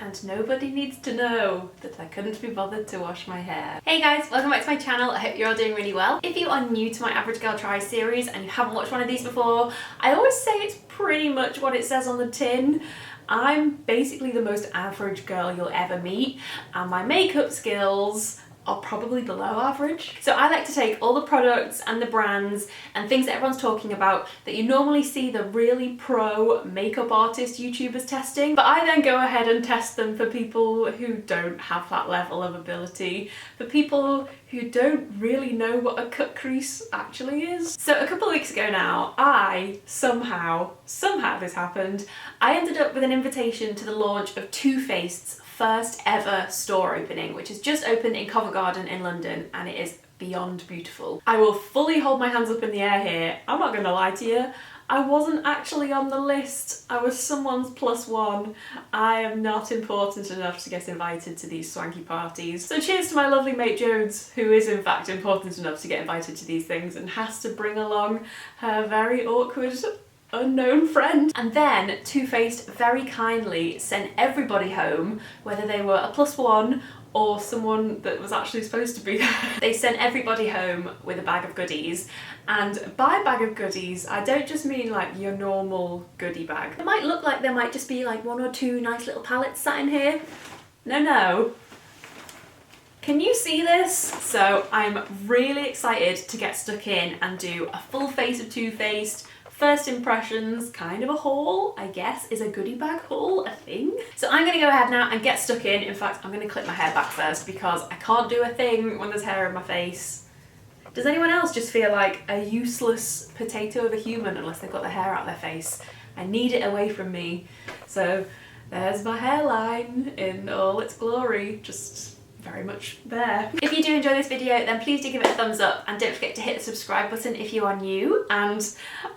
and nobody needs to know that I couldn't be bothered to wash my hair. Hey guys, welcome back to my channel. I hope you're all doing really well. If you are new to my Average Girl Tries series and you haven't watched one of these before, I always say it's pretty much what it says on the tin. I'm basically the most average girl you'll ever meet, and my makeup skills are probably below average. So I like to take all the products and the brands and things that everyone's talking about that you normally see the really pro makeup artist YouTubers testing, but I then go ahead and test them for people who don't have that level of ability, for people who don't really know what a cut crease actually is. So a couple of weeks ago now, I somehow this happened, I ended up with an invitation to the launch of Too Faced's first ever store opening, which has just opened in Covent Garden in London, and it is beyond beautiful. I will fully hold my hands up in the air here. I'm not gonna lie to you, I wasn't actually on the list. I was someone's +1. I am not important enough to get invited to these swanky parties. So cheers to my lovely mate Jones, who is in fact important enough to get invited to these things and has to bring along her very awkward unknown friend. And then Too Faced very kindly sent everybody home, whether they were a +1 or someone that was actually supposed to be there. They sent everybody home with a bag of goodies, and by bag of goodies I don't just mean like your normal goodie bag. It might look like there might just be like 1 or 2 nice little palettes sat in here. No. Can you see this? So I'm really excited to get stuck in and do a full face of Too Faced. First impressions, kind of a haul, I guess. Is a goodie bag haul a thing? So I'm gonna go ahead now and get stuck in. In fact, I'm gonna clip my hair back first because I can't do a thing when there's hair in my face. Does anyone else just feel like a useless potato of a human unless they've got their hair out of their face? I need it away from me. So there's my hairline in all its glory, just very much there. If you do enjoy this video, then please do give it a thumbs up and don't forget to hit the subscribe button if you are new. And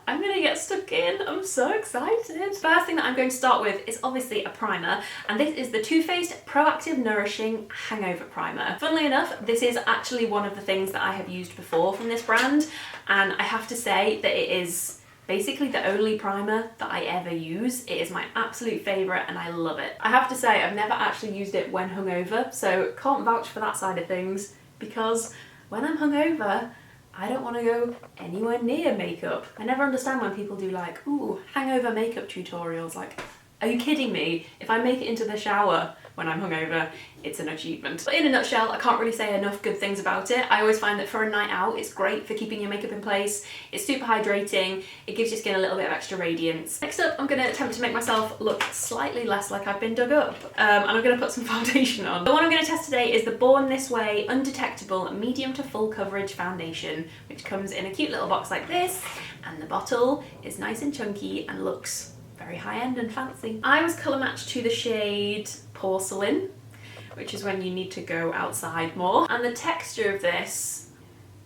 I'm gonna get stuck in. I'm so excited. First thing that I'm going to start with is obviously a primer, and this is the Too Faced Proactive Nourishing Hangover Primer. Funnily enough, this is actually one of the things that I have used before from this brand, and I have to say that it is basically the only primer that I ever use. It is my absolute favourite and I love it. I have to say I've never actually used it when hungover, so can't vouch for that side of things, because when I'm hungover I don't want to go anywhere near makeup. I never understand when people do like, ooh, hangover makeup tutorials. Like, are you kidding me? If I make it into the shower when I'm hungover, it's an achievement. But in a nutshell, I can't really say enough good things about it. I always find that for a night out, it's great for keeping your makeup in place. It's super hydrating. It gives your skin a little bit of extra radiance. Next up, I'm gonna attempt to make myself look slightly less like I've been dug up. And I'm gonna put some foundation on. The one I'm gonna test today is the Born This Way Undetectable Medium to Full Coverage Foundation, which comes in a cute little box like this, and the bottle is nice and chunky and looks very high-end and fancy. I was colour matched to the shade Porcelain, which is when you need to go outside more. And the texture of this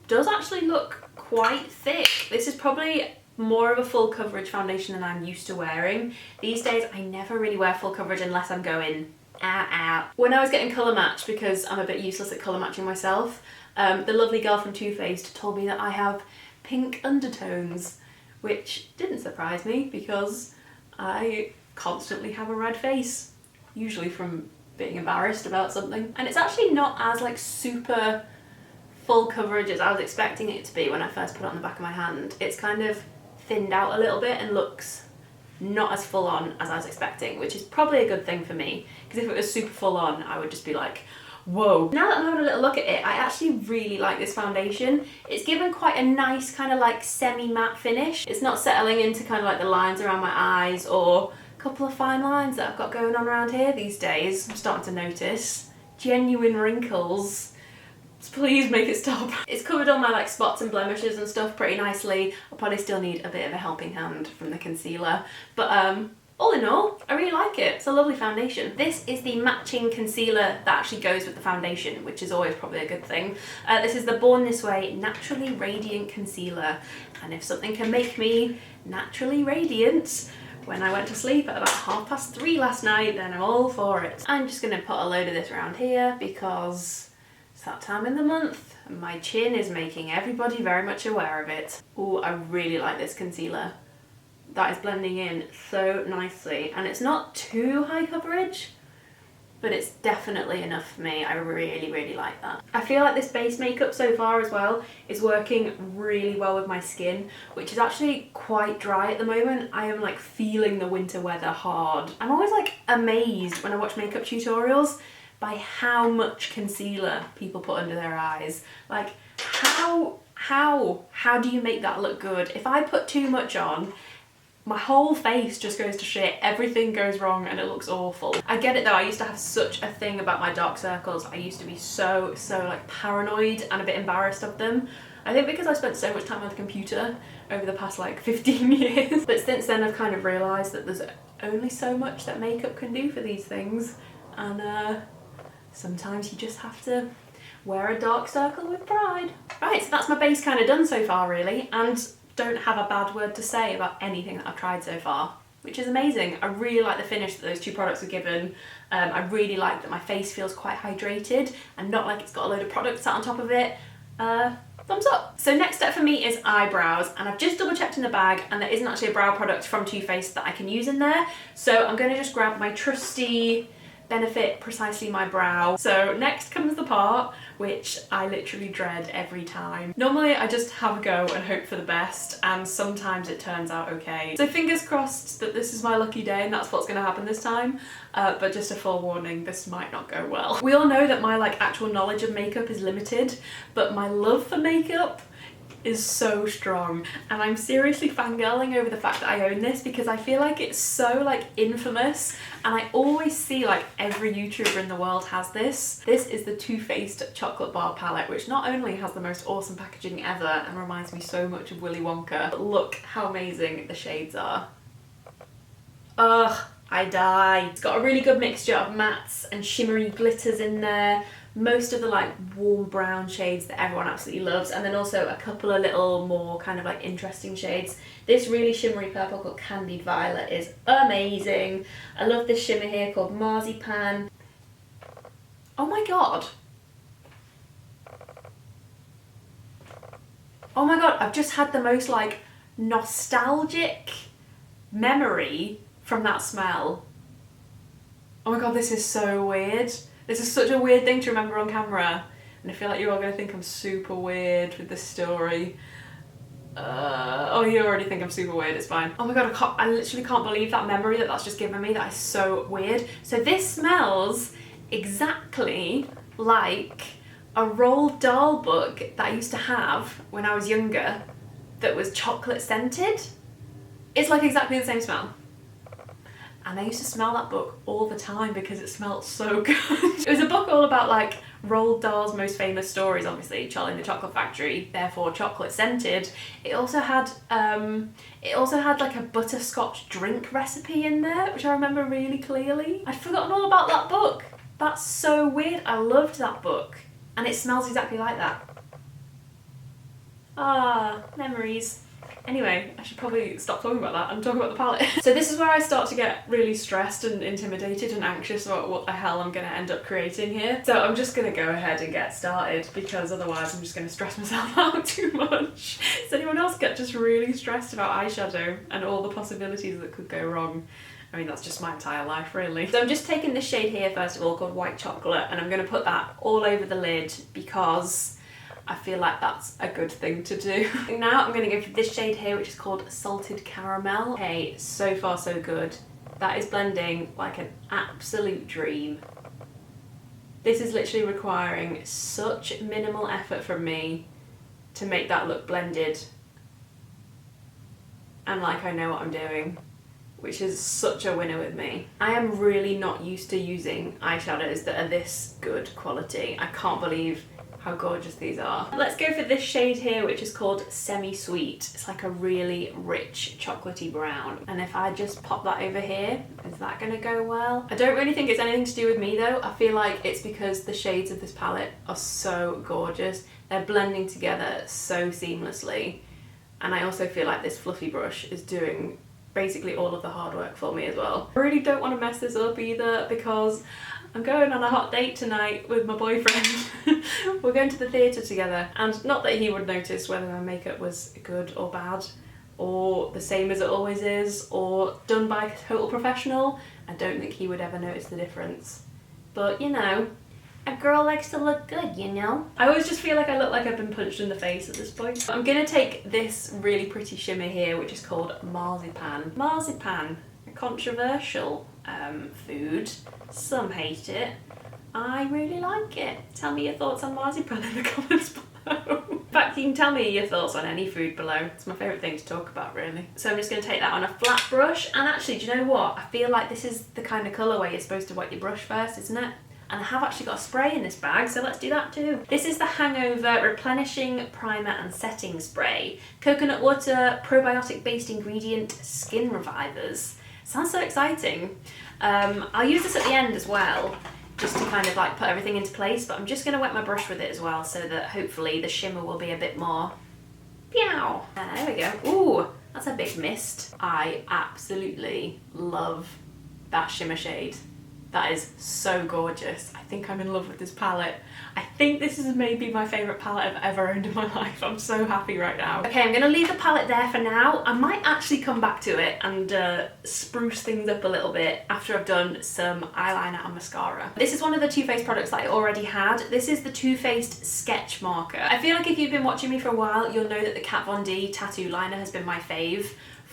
does actually look quite thick. This is probably more of a full coverage foundation than I'm used to wearing. These days, I never really wear full coverage unless I'm going out. When I was getting colour matched, because I'm a bit useless at colour matching myself, the lovely girl from Too Faced told me that I have pink undertones, which didn't surprise me because I constantly have a red face, usually from being embarrassed about something. And it's actually not as like super full coverage as I was expecting it to be when I first put it on the back of my hand. It's kind of thinned out a little bit and looks not as full on as I was expecting, which is probably a good thing for me, because if it was super full on, I would just be like, whoa. Now that I'm having a little look at it, I actually really like this foundation. It's given quite a nice kind of like semi-matte finish. It's not settling into kind of like the lines around my eyes or a couple of fine lines that I've got going on around here these days. I'm starting to notice genuine wrinkles. Please make it stop. It's covered all my like spots and blemishes and stuff pretty nicely. I'll probably still need a bit of a helping hand from the concealer, but all in all, I really like it. It's a lovely foundation. This is the matching concealer that actually goes with the foundation, which is always probably a good thing. This is the Born This Way Naturally Radiant Concealer. And if something can make me naturally radiant when I went to sleep at about 3:30 last night, then I'm all for it. I'm just gonna put a load of this around here because it's that time in the month and my chin is making everybody very much aware of it. Ooh, I really like this concealer. That is blending in so nicely, and it's not too high coverage, but it's definitely enough for me. I really, really like that. I feel like this base makeup so far as well is working really well with my skin, which is actually quite dry at the moment. I am like feeling the winter weather hard. I'm always like amazed when I watch makeup tutorials by how much concealer people put under their eyes. Like how do you make that look good? If I put too much on, my whole face just goes to shit, everything goes wrong and it looks awful. I get it though, I used to have such a thing about my dark circles. I used to be so like paranoid and a bit embarrassed of them. I think because I spent so much time on the computer over the past like 15 years. But since then I've kind of realised that there's only so much that makeup can do for these things, and sometimes you just have to wear a dark circle with pride. Right, so that's my base kind of done so far really, and don't have a bad word to say about anything that I've tried so far, which is amazing. I really like the finish that those two products are given. I really like that my face feels quite hydrated and not like it's got a load of product sat on top of it. Thumbs up. So next step for me is eyebrows, and I've just double checked in the bag and there isn't actually a brow product from Too Faced that I can use in there. So I'm going to just grab my trusty Benefit Precisely My Brow. So next comes the part which I literally dread every time. Normally I just have a go and hope for the best, and sometimes it turns out okay. So fingers crossed that this is my lucky day and that's what's going to happen this time, but just a forewarning, this might not go well. We all know that my like actual knowledge of makeup is limited, but my love for makeup is so strong, and I'm seriously fangirling over the fact that I own this because I feel like it's so like infamous, and I always see like every YouTuber in the world has this. This is the Too Faced Chocolate Bar Palette, which not only has the most awesome packaging ever and reminds me so much of Willy Wonka, but look how amazing the shades are. Ugh, I die. It's got a really good mixture of mattes and shimmery glitters in there. Most of the like warm brown shades that everyone absolutely loves, and then also a couple of little more kind of like interesting shades. This really shimmery purple called Candied Violet is amazing. I love this shimmer here called Marzipan. Oh my god. Oh my god, I've just had the most like nostalgic memory from that smell. Oh my god, this is so weird. This is such a weird thing to remember on camera, and I feel like you're all going to think I'm super weird with this story. Oh, you already think I'm super weird, it's fine. Oh my god, I literally can't believe that memory that that's just given me. That is so weird. So this smells exactly like a Roald Dahl book that I used to have when I was younger that was chocolate scented. It's like exactly the same smell. And I used to smell that book all the time because it smelled so good. It was a book all about like Roald Dahl's most famous stories, obviously Charlie and the Chocolate Factory, therefore chocolate scented. It also had like a butterscotch drink recipe in there, which I remember really clearly. I'd forgotten all about that book. That's so weird. I loved that book, and it smells exactly like that. Ah, memories. Anyway, I should probably stop talking about that and talk about the palette. So this is where I start to get really stressed and intimidated and anxious about what the hell I'm going to end up creating here. So I'm just going to go ahead and get started, because otherwise I'm just going to stress myself out too much. Does anyone else get just really stressed about eyeshadow and all the possibilities that could go wrong? I mean, that's just my entire life, really. So I'm just taking this shade here, first of all, called White Chocolate, and I'm going to put that all over the lid because I feel like that's a good thing to do. Now I'm going to go for this shade here, which is called Salted Caramel. Hey, so far so good. That is blending like an absolute dream. This is literally requiring such minimal effort from me to make that look blended and like I know what I'm doing, which is such a winner with me. I am really not used to using eyeshadows that are this good quality. I can't believe how gorgeous these are. Let's go for this shade here, which is called Semi-Sweet. It's like a really rich chocolatey brown. And if I just pop that over here, is that gonna go well? I don't really think it's anything to do with me though. I feel like it's because the shades of this palette are so gorgeous. They're blending together so seamlessly. And I also feel like this fluffy brush is doing basically all of the hard work for me as well. I really don't want to mess this up either, because I'm going on a hot date tonight with my boyfriend. We're going to the theatre together, and not that he would notice whether my makeup was good or bad, or the same as it always is, or done by a total professional. I don't think he would ever notice the difference. but you know, a girl likes to look good, you know? I always just feel like I look like I've been punched in the face at this point. I'm gonna take this really pretty shimmer here, which is called marzipan. Marzipan, a controversial food. Some hate it. I really like it. Tell me your thoughts on marzipan in the comments below. In fact, you can tell me your thoughts on any food below. It's my favourite thing to talk about, really. So I'm just going to take that on a flat brush. And actually, do you know what? I feel like this is the kind of colour where you're supposed to wet your brush first, isn't it? And I have actually got a spray in this bag, so let's do that too. This is the Hangover Replenishing Primer and Setting Spray. Coconut water, probiotic-based ingredient, skin revivers. Sounds so exciting. I'll use this at the end as well, just to kind of like put everything into place, but I'm just going to wet my brush with it as well so that hopefully the shimmer will be a bit more pew. There we go. Ooh, that's a big mist. I absolutely love that shimmer shade. That is so gorgeous. I think I'm in love with this palette. I think this is maybe my favourite palette I've ever owned in my life. I'm so happy right now. Okay, I'm gonna leave the palette there for now. I might actually come back to it and spruce things up a little bit after I've done some eyeliner and mascara. This is one of the Too Faced products that I already had. This is the Too Faced Sketch Marker. I feel like if you've been watching me for a while, you'll know that the Kat Von D tattoo liner has been my fave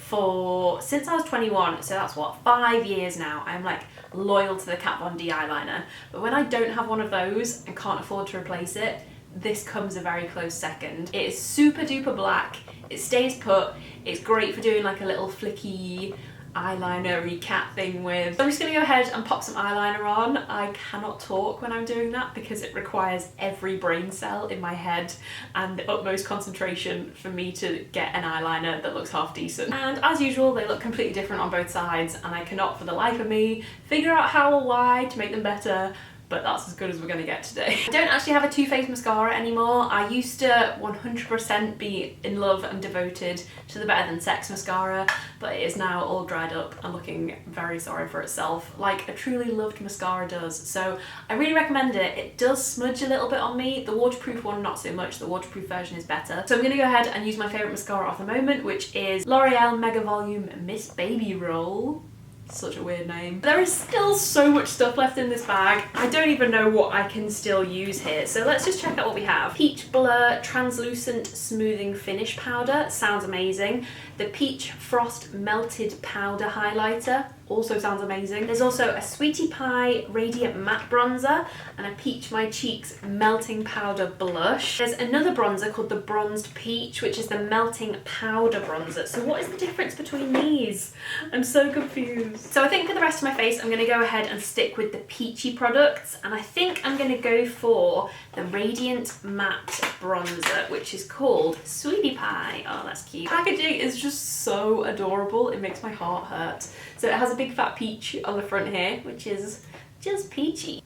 since I was 21, so that's what, 5 years now. I'm like loyal to the Kat Von D eyeliner, but when I don't have one of those and can't afford to replace it, this comes a very close second. It is super duper black, it stays put, it's great for doing like a little flicky eyeliner-y cat thing with. So I'm just gonna go ahead and pop some eyeliner on. I cannot talk when I'm doing that because it requires every brain cell in my head and the utmost concentration for me to get an eyeliner that looks half decent. And as usual, they look completely different on both sides and I cannot for the life of me figure out how or why to make them better, but that's as good as we're gonna get today. I don't actually have a Too Faced mascara anymore. I used to 100% be in love and devoted to the Better Than Sex mascara, but it is now all dried up and looking very sorry for itself, like a truly loved mascara does. So I really recommend it. It does smudge a little bit on me. The waterproof one, not so much. The waterproof version is better. So I'm gonna go ahead and use my favorite mascara of the moment, which is L'Oreal Mega Volume Miss Baby Roll. Such a weird name. There is still so much stuff left in this bag. I don't even know what I can still use here. So let's just check out what we have. Peach Blur Translucent Smoothing Finish Powder. Sounds amazing. The Peach Frost Melted Powder Highlighter. Also sounds amazing. There's also a Sweetie Pie Radiant Matte Bronzer and a Peach My Cheeks Melting Powder Blush. There's another bronzer called the Bronzed Peach, which is the Melting Powder Bronzer. So what is the difference between these? I'm so confused. So I think for the rest of my face, I'm gonna go ahead and stick with the Peachy products. And I think I'm gonna go for the Radiant Matte Bronzer, which is called Sweetie Pie. Oh, that's cute. Packaging is just so adorable. It makes my heart hurt. So it has a big fat peach on the front here, which is just peachy.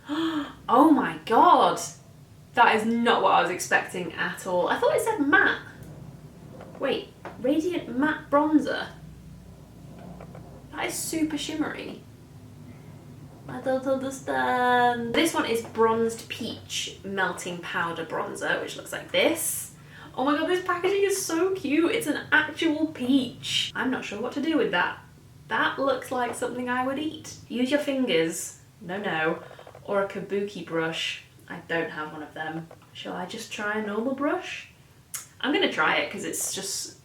Oh my god! That is not what I was expecting at all. I thought it said matte. Wait, Radiant Matte Bronzer? That is super shimmery. I don't understand. This one is Bronzed Peach Melting Powder Bronzer, which looks like this. Oh my god, this packaging is so cute. It's an actual peach. I'm not sure what to do with that. That looks like something I would eat. Use your fingers. No. Or a kabuki brush. I don't have one of them. Shall I just try a normal brush? I'm gonna try it because it's just...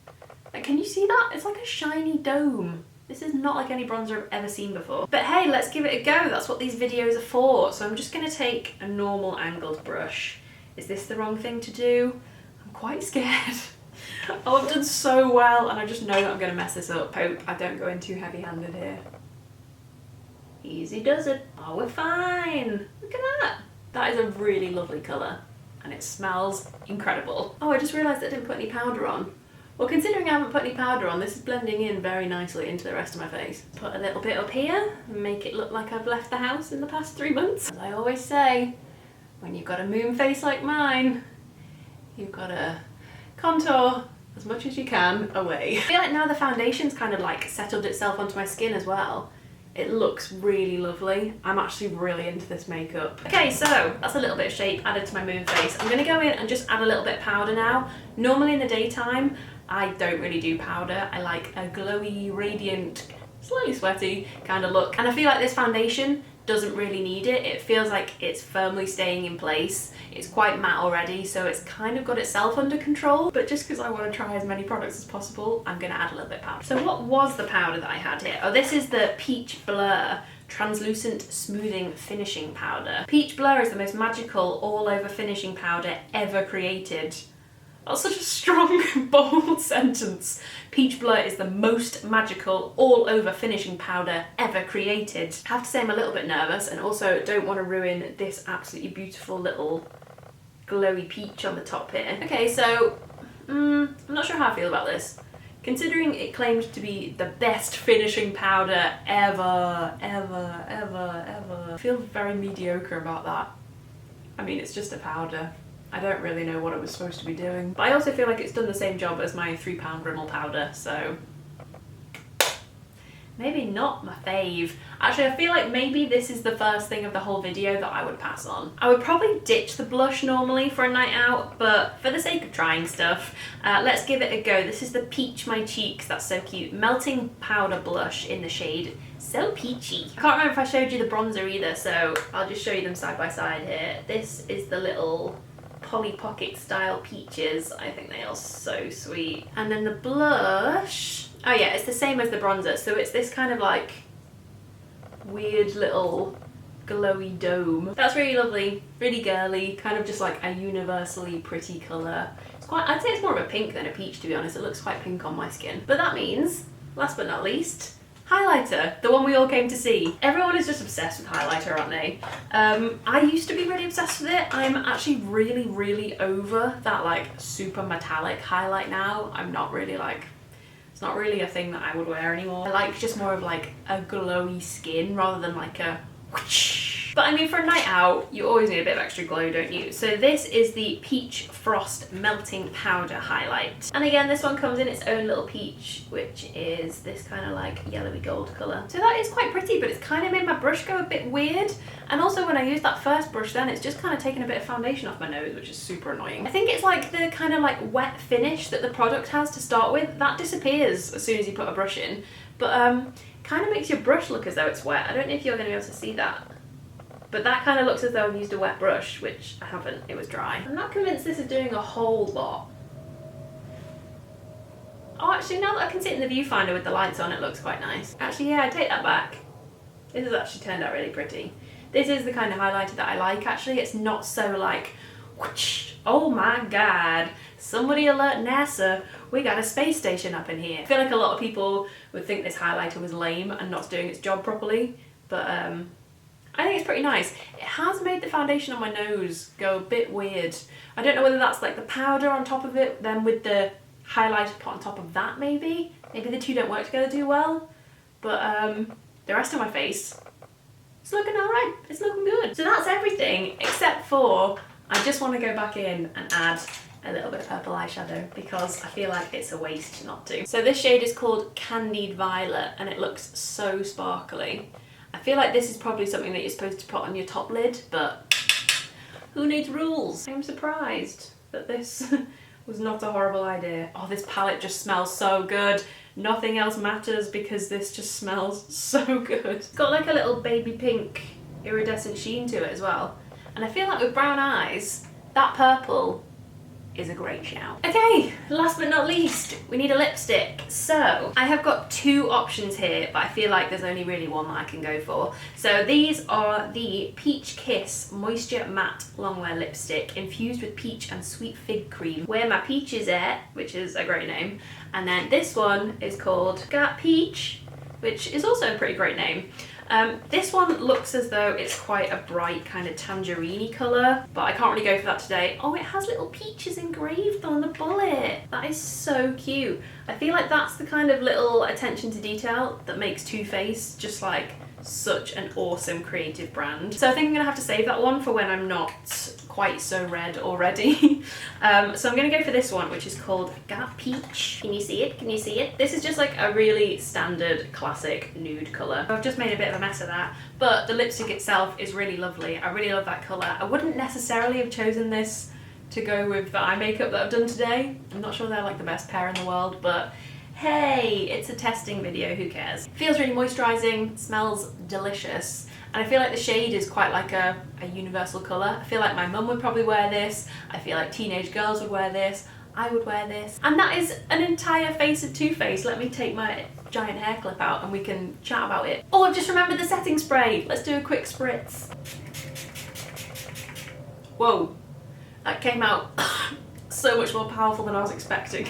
Like, can you see that? It's like a shiny dome. This is not like any bronzer I've ever seen before. But hey, let's give it a go. That's what these videos are for. So I'm just gonna take a normal angled brush. Is this the wrong thing to do? I'm quite scared. Oh, I've done so well and I just know that I'm gonna mess this up. Hope I don't go in too heavy-handed here. Easy does it. Oh, we're fine. Look at that. That is a really lovely colour and it smells incredible. Oh, I just realised I didn't put any powder on. Well, considering I haven't put any powder on, this is blending in very nicely into the rest of my face. Put a little bit up here and make it look like I've left the house in the past 3 months. As I always say, when you've got a moon face like mine, you've got to contour as much as you can away. I feel like now the foundation's kind of like settled itself onto my skin as well. It looks really lovely. I'm actually really into this makeup. Okay, so that's a little bit of shape added to my moon face. I'm gonna go in and just add a little bit of powder now. Normally in the daytime, I don't really do powder. I like a glowy, radiant, slightly sweaty kind of look. And I feel like this foundation doesn't really need it. It feels like it's firmly staying in place. It's quite matte already, so it's kind of got itself under control. But just because I want to try as many products as possible, I'm going to add a little bit of powder. So what was the powder that I had here? Oh, this is the Peach Blur Translucent Smoothing Finishing Powder. Peach Blur is the most magical all-over finishing powder ever created. That's such a strong, bold sentence. Peach Blur is the most magical all-over finishing powder ever created. I have to say I'm a little bit nervous and also don't want to ruin this absolutely beautiful little glowy peach on the top here. Okay, so I'm not sure how I feel about this. Considering it claims to be the best finishing powder ever. I feel very mediocre about that. I mean, it's just a powder. I don't really know what it was supposed to be doing. But I also feel like it's done the same job as my £3 Rimmel powder, so maybe not my fave. Actually, I feel like maybe this is the first thing of the whole video that I would pass on. I would probably ditch the blush normally for a night out, but for the sake of trying stuff, let's give it a go. This is the Peach My Cheeks, that's so cute. Melting Powder Blush in the shade So Peachy. I can't remember if I showed you the bronzer either, so I'll just show you them side by side here. This is the little Polly Pocket style peaches. I think they are so sweet. And then the blush, oh yeah, it's the same as the bronzer, so it's this kind of like weird little glowy dome. That's really lovely, really girly, kind of just like a universally pretty colour. It's quite, I'd say it's more of a pink than a peach, to be honest. It looks quite pink on my skin. But that means, last but not least, highlighter, the one we all came to see. Everyone is just obsessed with highlighter, aren't they? I used to be really obsessed with it. I'm actually really over that like super metallic highlight now. I'm not really like, it's not really a thing that I would wear anymore. I like just more of like a glowy skin rather than like a whoosh. But I mean, for a night out, you always need a bit of extra glow, don't you? So this is the Peach Frost Melting Powder Highlight. And again, this one comes in its own little peach, which is this kind of like yellowy gold colour. So that is quite pretty, but it's kind of made my brush go a bit weird. And also when I used that first brush then, it's just kind of taken a bit of foundation off my nose, which is super annoying. I think it's like the kind of like wet finish that the product has to start with. That disappears as soon as you put a brush in. But kind of makes your brush look as though it's wet. I don't know if you're going to be able to see that. But that kind of looks as though I've used a wet brush, which I haven't, it was dry. I'm not convinced this is doing a whole lot. Oh, actually, now that I can see it in the viewfinder with the lights on, it looks quite nice. Actually, yeah, I take that back. This has actually turned out really pretty. This is the kind of highlighter that I like, actually. It's not so like, whoosh, oh my God, somebody alert NASA, we got a space station up in here. I feel like a lot of people would think this highlighter was lame and not doing its job properly, but I think it's pretty nice. It has made the foundation on my nose go a bit weird. I don't know whether that's like the powder on top of it, then with the highlighter put on top of that maybe. Maybe the two don't work together too well. But the rest of my face, it's looking alright. It's looking good. So that's everything except for I just want to go back in and add a little bit of purple eyeshadow because I feel like it's a waste not to. So this shade is called Candied Violet and it looks so sparkly. I feel like this is probably something that you're supposed to put on your top lid, but who needs rules? I'm surprised that this was not a horrible idea. Oh, this palette just smells so good. Nothing else matters because this just smells so good. It's got like a little baby pink iridescent sheen to it as well. And I feel like with brown eyes, that purple is a great shout. Okay, last but not least, we need a lipstick. So I have got two options here, but I feel like there's only really one that I can go for. So these are the Peach Kiss Moisture Matte Longwear Lipstick infused with peach and sweet fig cream. Where My Peach Is At, which is a great name. And then this one is called Got Peach, which is also a pretty great name. This one looks as though it's quite a bright kind of tangerine colour, but I can't really go for that today. Oh, it has little peaches engraved on the bullet. That is so cute. I feel like that's the kind of little attention to detail that makes Too Faced just like such an awesome creative brand. So I think I'm gonna have to save that one for when I'm not quite so red already. So I'm gonna go for this one, which is called Got Peach. Can you see it? Can you see it? This is just like a really standard classic nude colour. I've just made a bit of a mess of that, but the lipstick itself is really lovely. I really love that colour. I wouldn't necessarily have chosen this to go with the eye makeup that I've done today. I'm not sure they're like the best pair in the world, but hey, it's a testing video, who cares? Feels really moisturising, smells delicious, and I feel like the shade is quite like a universal colour. I feel like my mum would probably wear this, I feel like teenage girls would wear this, I would wear this. And that is an entire face of Too Faced. Let me take my giant hair clip out and we can chat about it. Oh, I've just remembered the setting spray. Let's do a quick spritz. Whoa, that came out so much more powerful than I was expecting.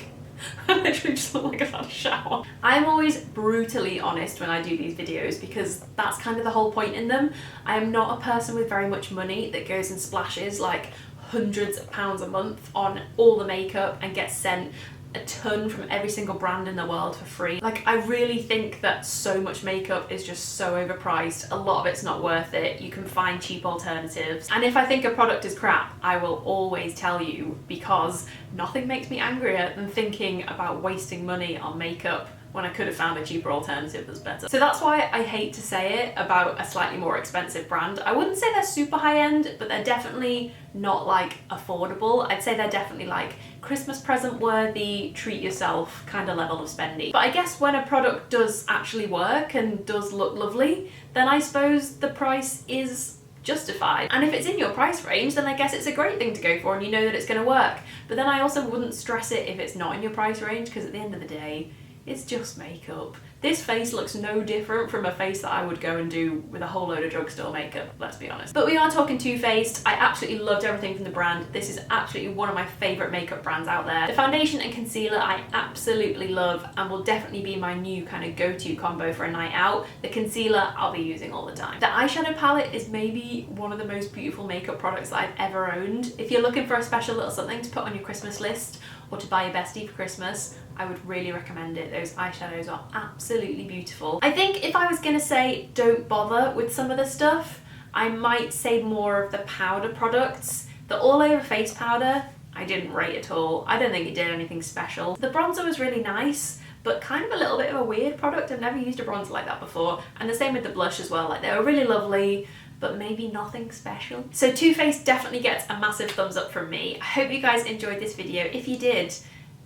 I literally just look like I've had a shower. I'm always brutally honest when I do these videos because that's kind of the whole point in them. I am not a person with very much money that goes and splashes like hundreds of pounds a month on all the makeup and gets sent a ton from every single brand in the world for free. Like, I really think that so much makeup is just so overpriced. A lot of it's not worth it. You can find cheap alternatives. And if I think a product is crap, I will always tell you, because nothing makes me angrier than thinking about wasting money on makeup when I could have found a cheaper alternative that's better. So that's why I hate to say it about a slightly more expensive brand. I wouldn't say they're super high end, but they're definitely not like affordable. I'd say they're definitely like Christmas present worthy, treat yourself kind of level of spendy. But I guess when a product does actually work and does look lovely, then I suppose the price is justified. And if it's in your price range, then I guess it's a great thing to go for and you know that it's going to work. But then I also wouldn't stress it if it's not in your price range, because at the end of the day, it's just makeup. This face looks no different from a face that I would go and do with a whole load of drugstore makeup, let's be honest. But we are talking Too Faced. I absolutely loved everything from the brand. This is absolutely one of my favourite makeup brands out there. The foundation and concealer I absolutely love and will definitely be my new kind of go-to combo for a night out. The concealer I'll be using all the time. The eyeshadow palette is maybe one of the most beautiful makeup products that I've ever owned. If you're looking for a special little something to put on your Christmas list or to buy your bestie for Christmas, I would really recommend it. Those eyeshadows are absolutely beautiful. I think if I was gonna say don't bother with some of the stuff, I might say more of the powder products. The all over face powder, I didn't rate at all. I don't think it did anything special. The bronzer was really nice, but kind of a little bit of a weird product. I've never used a bronzer like that before. And the same with the blush as well. Like, they were really lovely, but maybe nothing special. So Too Faced definitely gets a massive thumbs up from me. I hope you guys enjoyed this video. If you did,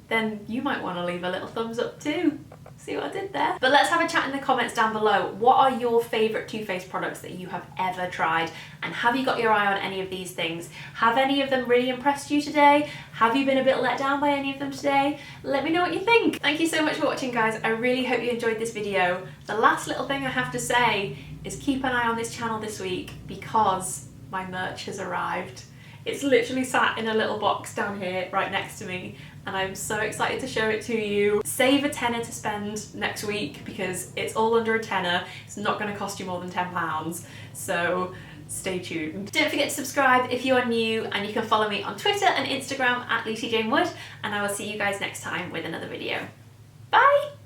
then you might want to leave a little thumbs up too. See what I did there? But let's have a chat in the comments down below. What are your favourite Too Faced products that you have ever tried? And have you got your eye on any of these things? Have any of them really impressed you today? Have you been a bit let down by any of them today? Let me know what you think. Thank you so much for watching, guys. I really hope you enjoyed this video. The last little thing I have to say is keep an eye on this channel this week because my merch has arrived. It's literally sat in a little box down here right next to me and I'm so excited to show it to you. Save a tenner to spend next week because it's all under a tenner. It's not going to cost you more than £10, so stay tuned. Don't forget to subscribe if you are new, and you can follow me on Twitter and Instagram at LucyJaneWood, and I will see you guys next time with another video. Bye!